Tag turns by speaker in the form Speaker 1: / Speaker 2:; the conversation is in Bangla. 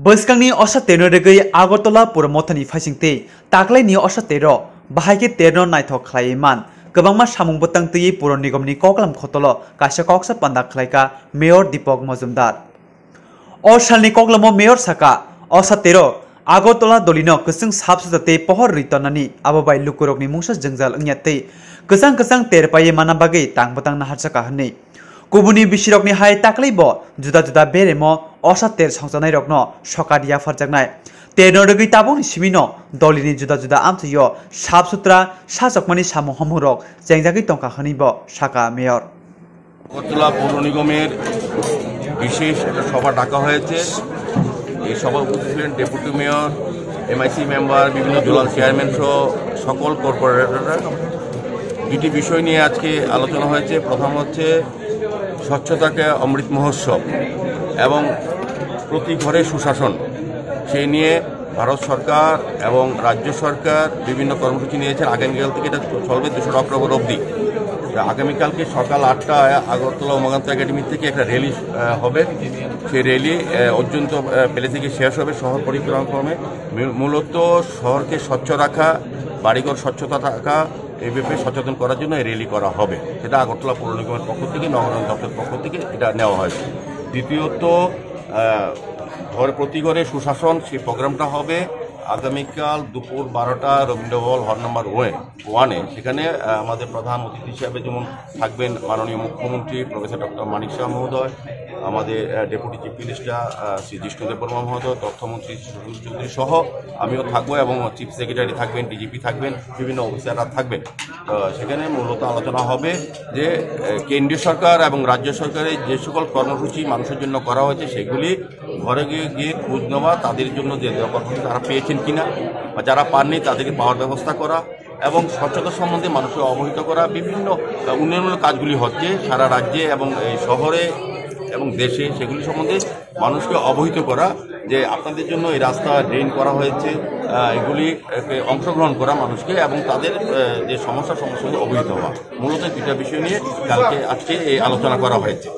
Speaker 1: Boskangi osa Terno Rwgwi Agartala Puramathani Faisingte Taklaini osa Terno Bahai Terno Naithok Khlaiman Gobangma Samung Botangtwi Puro Nigomni Koklam Khotolo Kaisa Koksa Pandaklaika Mayor Dipok Majumdar Osalni Koklamo Mayor Saka osa Terno Agartala Dolino Kusung Sabsate Pohor Ritonani Ababai Lukurokni Mungsa Jengjal Ngyate Kesang Terpaye Manabage Tangbotang Naharsaka Hani Kubuni Bishirokni Hai Taklibo Juda Beremo osa ter sangsanai rokno sokadiya farjaknai Terno Rwgwi tabungni simino dolini juda amthiyo sabsutra sajokmani samung homurok jengjagui tongka hanibo saka mayor
Speaker 2: Agartala পৌর নিগমের বিশেষ একটা সভা ডাকা হয়েছে। এই সভা উপস্থিত ছিলেন ডেপুটি মেয়র, এমআইসি মেম্বার, বিভিন্ন জোনাল চেয়ারম্যান সহ সকল কর্পোরেটররা। দুটি বিষয় নিয়ে আজকে আলোচনা হয়েছে। প্রথম হচ্ছে স্বচ্ছতাকে অমৃত মহোৎসব এবং প্রতি ঘরে সুশাসন, সেই নিয়ে ভারত সরকার এবং রাজ্য সরকার বিভিন্ন কর্মসূচি নিয়েছেন। আগামীকাল থেকে এটা চলবে 2 অক্টোবর অবধি। আগামীকালকে সকাল 8টায় আগরতলা উমাকান্ত একাডেমি থেকে একটা র্যালি হবে। সেই র্যালি অত্যন্ত প্যালে থেকে শেষ হবে শহর পরিক্রমে। মূলত শহরকে স্বচ্ছ রাখা, বাড়িঘর স্বচ্ছতা রাখা, এই ব্যাপারে সচেতন করার জন্য এই র্যালি করা হবে। সেটা আগরতলা পৌর নিগমের পক্ষ থেকে, নগরায়ণ দপ্তরের পক্ষ থেকে এটা নেওয়া হয়েছে। দ্বিতীয়ত প্রতি ঘরে সুশাসন, সেই প্রোগ্রামটা হবে আগামীকাল দুপুর 12টা রবীন্দ্রভবন হল নম্বর 1-এ। সেখানে আমাদের প্রধান অতিথি হিসাবে যেমন থাকবেন মাননীয় মুখ্যমন্ত্রী প্রফেসর ডক্টর মানিক শাহ মহোদয়, আমাদের deputy chief minister Shri Jishnu Dev Varma মহোদয়, তথ্যমন্ত্রী সুশীল চৌধুরী সহ আমিও থাকবো এবং চিফ সেক্রেটারি থাকবেন, ডিজিপি থাকবেন, বিভিন্ন অফিসাররা থাকবেন। সেখানে মূলত আলোচনা হবে যে কেন্দ্রীয় সরকার এবং রাজ্য সরকারের যে সকল কর্মসূচি মানুষের জন্য করা হয়েছে সেগুলি ঘরে গিয়ে খোঁজ নেওয়া, তাদের জন্য যে কর্মসূচি তারা পেয়েছেন কিনা বা যারা পাননি তাদেরকে পাওয়ার ব্যবস্থা করা এবং স্বচ্ছতা সম্বন্ধে মানুষকে অবহিত করা। বিভিন্ন উন্নয়নমূলক কাজগুলি হচ্ছে সারা রাজ্যে এবং এই শহরে এবং দেশে, সেগুলি সম্বন্ধে মানুষকে অবহিত করা যে আপনাদের জন্য এই রাস্তা ড্রেন করা হয়েছে, এগুলি অংশগ্রহণ করা মানুষকে এবং তাদের যে সমস্যা অবহিত হওয়া। মূলত 2টা বিষয় নিয়ে আজকে এই আলোচনা করা হয়েছে।